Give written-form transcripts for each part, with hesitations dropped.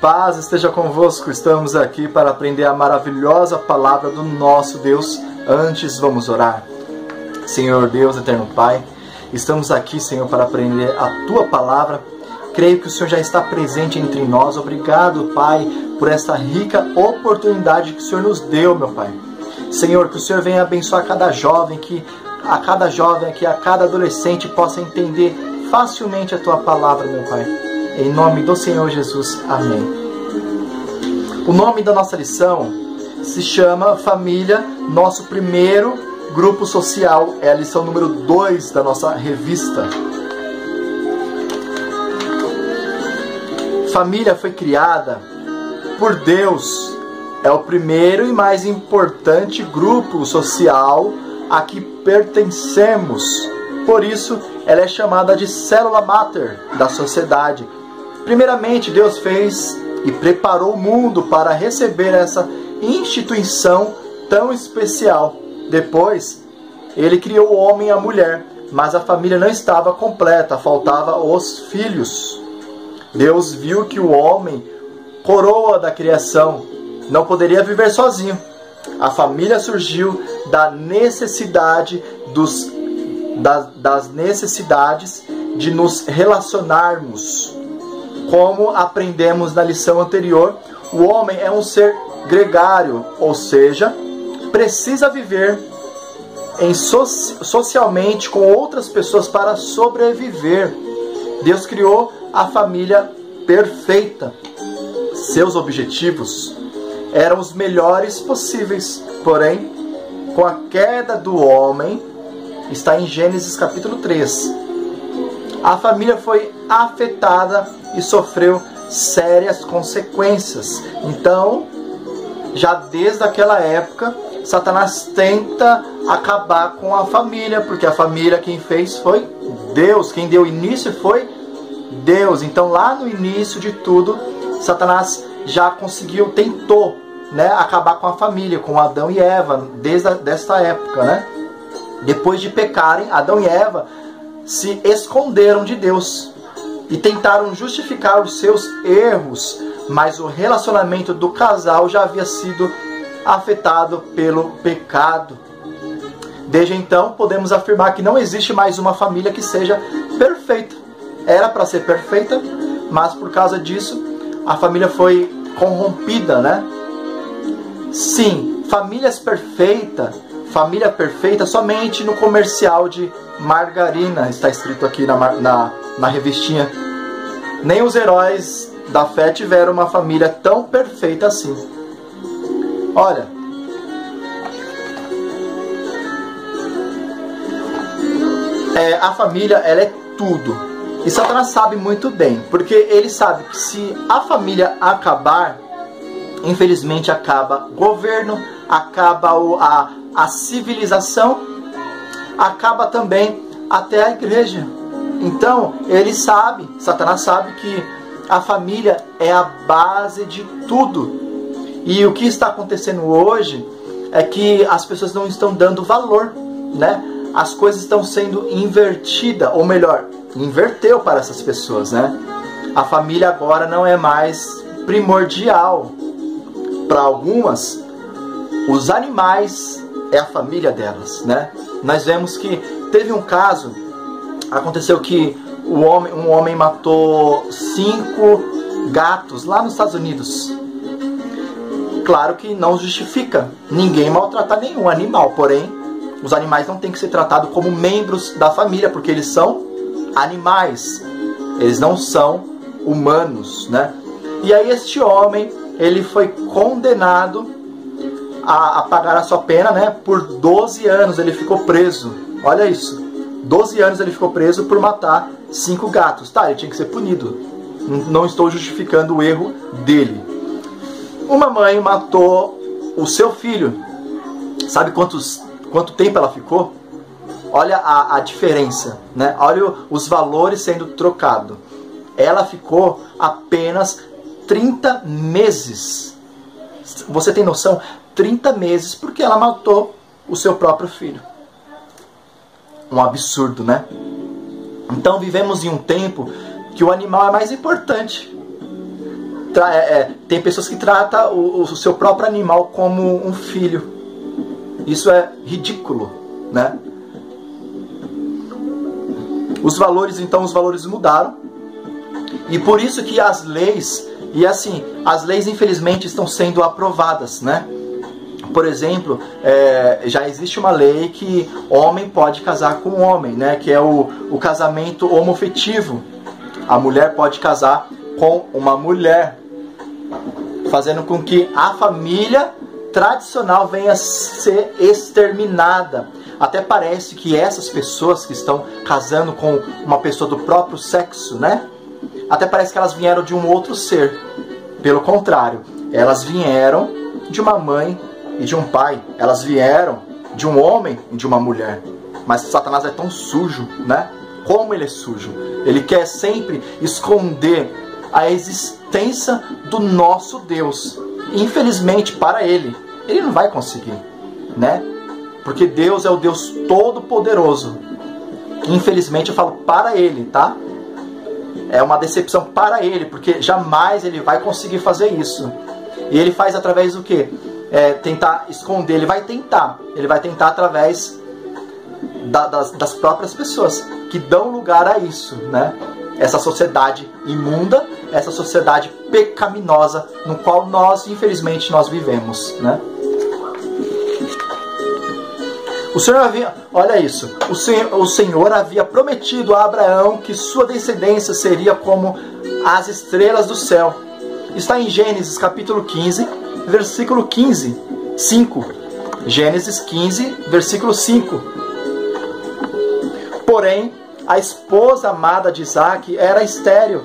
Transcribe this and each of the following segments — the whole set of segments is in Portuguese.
Paz esteja convosco, estamos aqui para aprender a maravilhosa palavra do nosso Deus. Antes vamos orar. Senhor Deus, eterno Pai, estamos aqui, Senhor, para aprender a Tua palavra. Creio que o Senhor já está presente entre nós. Obrigado, Pai, por esta rica oportunidade que o Senhor nos deu, meu Pai. Senhor, que o Senhor venha abençoar cada jovem, que a cada adolescente possa entender facilmente a Tua palavra, meu Pai. Em nome do Senhor Jesus. Amém. O nome da nossa lição se chama Família, nosso primeiro grupo social. É a lição número 2 da nossa revista. Família foi criada por Deus. É o primeiro e mais importante grupo social a que pertencemos. Por isso, ela é chamada de célula máter da sociedade. Primeiramente, Deus fez e preparou o mundo para receber essa instituição tão especial. Depois, Ele criou o homem e a mulher, mas a família não estava completa, faltava os filhos. Deus viu que o homem, coroa da criação, não poderia viver sozinho. A família surgiu da necessidade das necessidades de nos relacionarmos. Como aprendemos na lição anterior, o homem é um ser gregário, ou seja, precisa viver socialmente com outras pessoas para sobreviver. Deus criou a família perfeita. Seus objetivos eram os melhores possíveis, porém, com a queda do homem, está em Gênesis capítulo 3. A família foi afetada e sofreu sérias consequências. Então, já desde aquela época, Satanás tenta acabar com a família, porque a família quem fez foi Deus, quem deu início foi Deus. Então, lá no início de tudo, Satanás já tentou, acabar com a família, com Adão e Eva, desde esta época, né? Depois de pecarem, Adão e Eva se esconderam de Deus e tentaram justificar os seus erros, mas o relacionamento do casal já havia sido afetado pelo pecado. Desde então, podemos afirmar que não existe mais uma família que seja perfeita. Era para ser perfeita, mas por causa disso, a família foi corrompida, né? Sim, família perfeita somente no comercial de margarina, está escrito aqui na revistinha. Nem os heróis da fé tiveram uma família tão perfeita assim. Olha, a família, ela é tudo. E Satanás sabe muito bem, porque ele sabe que se a família acabar, infelizmente acaba o governo, acaba a civilização, acaba também até a igreja. Então, Satanás sabe que a família é a base de tudo. E o que está acontecendo hoje é que as pessoas não estão dando valor, né? As coisas estão sendo invertidas, ou melhor, inverteu para essas pessoas, né? A família agora não é mais primordial. Para algumas, os animais é a família delas, né? Nós vemos que teve um caso, aconteceu que um homem matou 5 gatos lá nos Estados Unidos. Claro que não justifica ninguém maltratar nenhum animal, porém, os animais não têm que ser tratados como membros da família, porque eles são animais, eles não são humanos, né? E aí este homem, ele foi condenado a pagar a sua pena, né? Por 12 anos ele ficou preso. Olha isso, 12 anos ele ficou preso por matar 5 gatos. Tá, ele tinha que ser punido. Não estou justificando o erro dele. Uma mãe matou o seu filho. Sabe quanto tempo ela ficou? Olha a diferença, né? Olha os valores sendo trocados. Ela ficou apenas 30 meses. Você tem noção? 30 meses porque ela matou o seu próprio filho. Um absurdo, né? Então vivemos em um tempo que o animal é mais importante. tem pessoas que tratam o seu próprio animal como um filho. Isso é ridículo, né? Os valores mudaram. E por isso que as leis, as leis infelizmente estão sendo aprovadas, né? Por exemplo, já existe uma lei que homem pode casar com homem, né? Que é o casamento homoafetivo. A mulher pode casar com uma mulher, fazendo com que a família tradicional venha a ser exterminada. Até parece que essas pessoas que estão casando com uma pessoa do próprio sexo, né? Até parece que elas vieram de um outro ser. Pelo contrário, elas vieram de uma mãe e de um pai. Elas vieram de um homem e de uma mulher. Mas Satanás é tão sujo, né? Como ele é sujo. Ele quer sempre esconder a existência do nosso Deus. Infelizmente, para ele não vai conseguir, né? Porque Deus é o Deus Todo-Poderoso. Infelizmente, eu falo para ele, tá? É uma decepção para ele, porque jamais ele vai conseguir fazer isso. E ele faz através do quê? Tentar esconder. Ele vai tentar através das próprias pessoas que dão lugar a isso, né? Essa sociedade imunda, essa sociedade pecaminosa no qual infelizmente, nós vivemos, né? O Senhor havia, olha isso, o Senhor havia prometido a Abraão que sua descendência seria como as estrelas do céu. Está em Gênesis capítulo 15, versículo 5. Gênesis 15, versículo 5. Porém, a esposa amada de Isaac era estéril.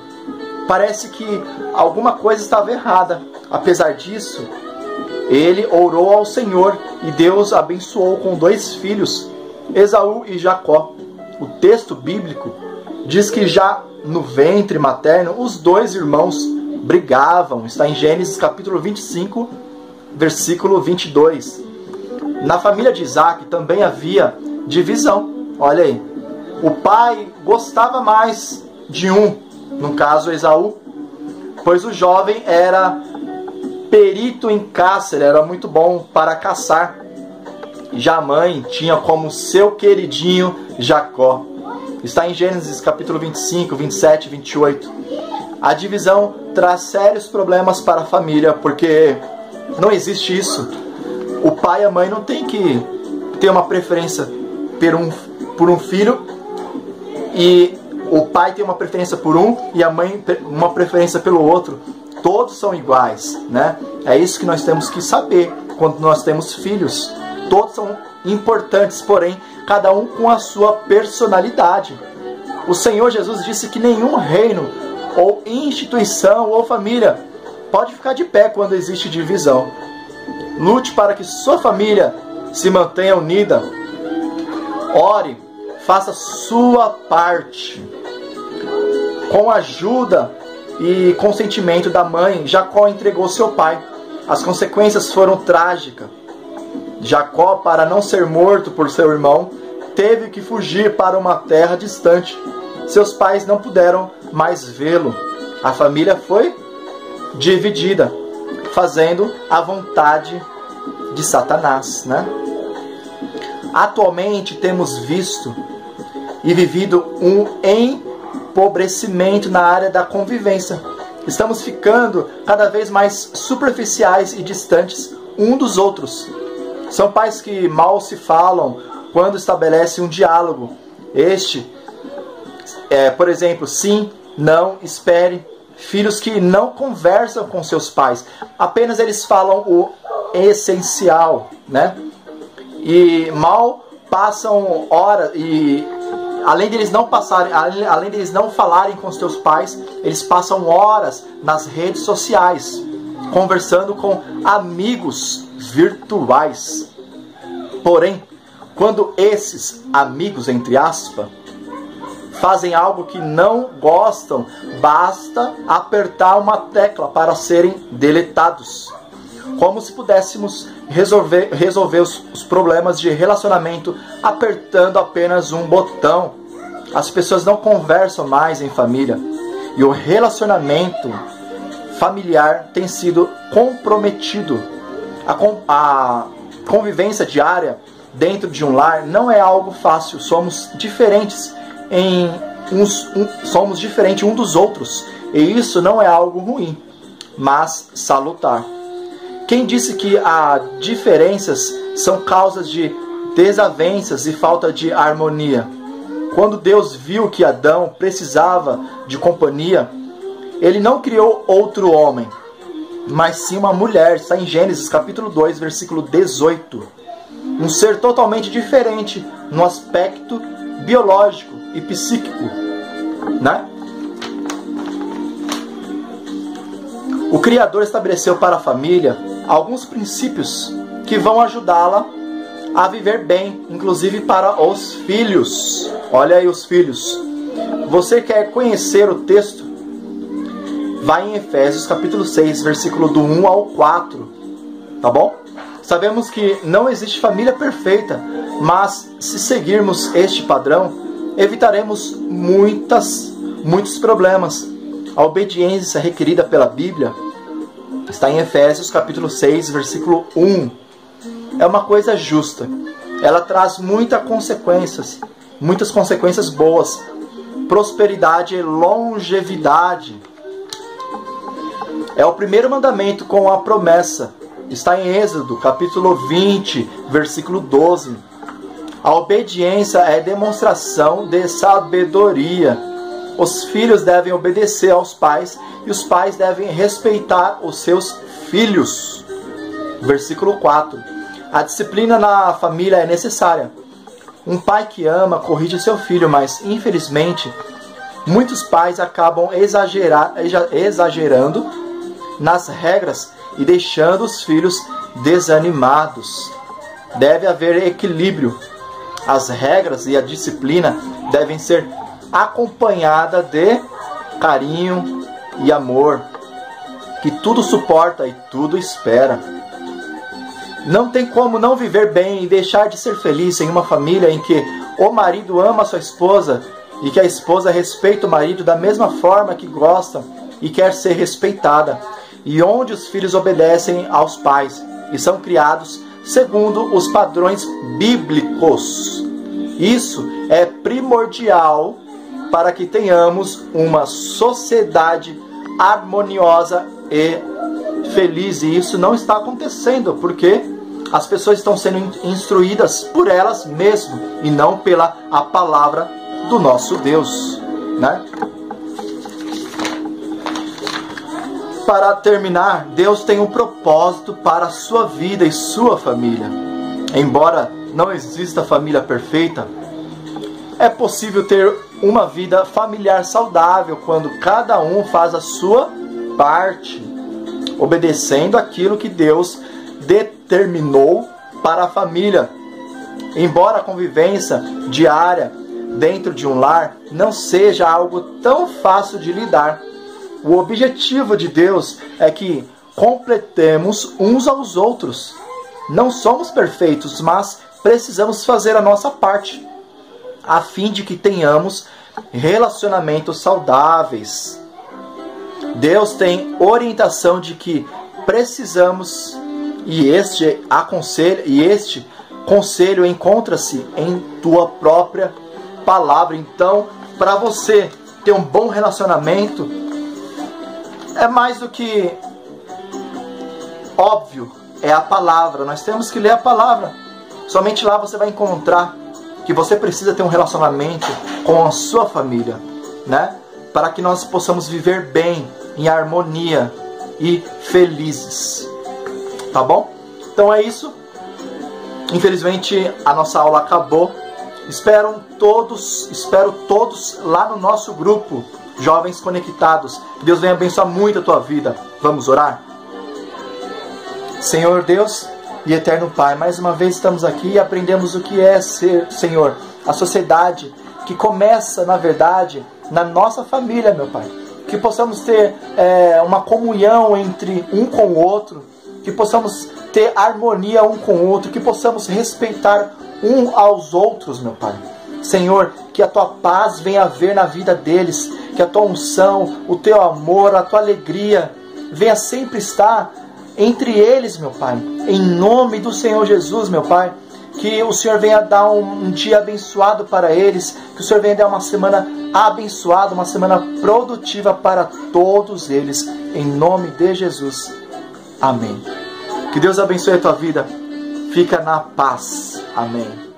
Parece que alguma coisa estava errada. Apesar disso, ele orou ao Senhor e Deus abençoou com 2 filhos, Esaú e Jacó. O texto bíblico diz que já no ventre materno os 2 irmãos brigavam. Está em Gênesis capítulo 25, versículo 22. Na família de Isaac também havia divisão. Olha aí. O pai gostava mais de um, no caso Esaú, pois o jovem era perito em caça, ele era muito bom para caçar. Já a mãe tinha como seu queridinho Jacó. Está em Gênesis capítulo 25, 27 e 28. A divisão traz sérios problemas para a família, porque não existe isso. O pai e a mãe não tem que ter uma preferência por um filho, e o pai tem uma preferência por um e a mãe uma preferência pelo outro. Todos são iguais, né? É isso que nós temos que saber quando nós temos filhos. Todos são importantes, porém, cada um com a sua personalidade. O Senhor Jesus disse que nenhum reino, ou instituição, ou família pode ficar de pé quando existe divisão. Lute para que sua família se mantenha unida. Ore, faça sua parte. Com a ajuda e consentimento da mãe, Jacó entregou seu pai. As consequências foram trágicas. Jacó, para não ser morto por seu irmão, teve que fugir para uma terra distante. Seus pais não puderam mais vê-lo. A família foi dividida, fazendo a vontade de Satanás, né? Atualmente temos visto e vivido um empobrecimento na área da convivência. Estamos ficando cada vez mais superficiais e distantes um dos outros. São pais que mal se falam quando estabelecem um diálogo. Por exemplo, sim, não, espere. Filhos que não conversam com seus pais. Apenas eles falam o essencial, né? E mal passam horas e além deles não falarem com seus pais, eles passam horas nas redes sociais, conversando com amigos virtuais. Porém, quando esses amigos, entre aspas, fazem algo que não gostam, basta apertar uma tecla para serem deletados. Como se pudéssemos resolver os problemas de relacionamento apertando apenas um botão. As pessoas não conversam mais em família. E o relacionamento familiar tem sido comprometido. A convivência diária dentro de um lar não é algo fácil. Somos diferentes somos diferentes uns dos outros, e isso não é algo ruim, mas salutar. Quem disse que as diferenças são causas de desavenças e falta de harmonia? Quando Deus viu que Adão precisava de companhia, Ele não criou outro homem, mas sim uma mulher. Está em Gênesis capítulo 2, versículo 18. Um ser totalmente diferente no aspecto biológico e psíquico, né? O Criador estabeleceu para a família alguns princípios que vão ajudá-la a viver bem, inclusive para os filhos. Olha aí os filhos. Você quer conhecer o texto? Vai em Efésios capítulo 6, versículo do 1 ao 4. Tá bom? Sabemos que não existe família perfeita, mas se seguirmos este padrão, evitaremos muitos problemas. A obediência requerida pela Bíblia está em Efésios capítulo 6, versículo 1. É uma coisa justa. Ela traz muitas consequências boas. Prosperidade e longevidade. É o primeiro mandamento com a promessa. Está em Êxodo capítulo 20, versículo 12. A obediência é demonstração de sabedoria. Os filhos devem obedecer aos pais e os pais devem respeitar os seus filhos. Versículo 4. A disciplina na família é necessária. Um pai que ama corrige seu filho, mas infelizmente muitos pais acabam exagerando nas regras e deixando os filhos desanimados. Deve haver equilíbrio. As regras e a disciplina devem ser acompanhadas de carinho e amor, que tudo suporta e tudo espera. Não tem como não viver bem e deixar de ser feliz em uma família em que o marido ama a sua esposa e que a esposa respeita o marido da mesma forma que gosta e quer ser respeitada, e onde os filhos obedecem aos pais e são criados segundo os padrões bíblicos. Isso é primordial para que tenhamos uma sociedade harmoniosa e feliz. E isso não está acontecendo porque as pessoas estão sendo instruídas por elas mesmas e não pela a palavra do nosso Deus, né? Para terminar, Deus tem um propósito para a sua vida e sua família. Embora não exista família perfeita, é possível ter uma vida familiar saudável quando cada um faz a sua parte, obedecendo aquilo que Deus determinou para a família. Embora a convivência diária dentro de um lar não seja algo tão fácil de lidar, o objetivo de Deus é que completemos uns aos outros. Não somos perfeitos, mas precisamos fazer a nossa parte, a fim de que tenhamos relacionamentos saudáveis. Deus tem orientação de que precisamos, e este conselho encontra-se em tua própria palavra. Então, para você ter um bom relacionamento, é mais do que óbvio, é a palavra. Nós temos que ler a palavra. Somente lá você vai encontrar que você precisa ter um relacionamento com a sua família, né? Para que nós possamos viver bem, em harmonia e felizes. Tá bom? Então é isso. Infelizmente a nossa aula acabou. Espero todos lá no nosso grupo Jovens Conectados. Que Deus venha abençoar muito a tua vida. Vamos orar? Senhor Deus e eterno Pai, mais uma vez estamos aqui e aprendemos o que é ser, Senhor, a sociedade que começa, na verdade, na nossa família, meu Pai. Que possamos ter uma comunhão entre um com o outro, que possamos ter harmonia um com o outro, que possamos respeitar um aos outros, meu Pai. Senhor, que a tua paz venha haver na vida deles, que a tua unção, o teu amor, a tua alegria venha sempre estar entre eles, meu Pai. Em nome do Senhor Jesus, meu Pai. Que o Senhor venha dar um dia abençoado para eles. Que o Senhor venha dar uma semana abençoada, uma semana produtiva para todos eles. Em nome de Jesus. Amém. Que Deus abençoe a tua vida. Fica na paz. Amém.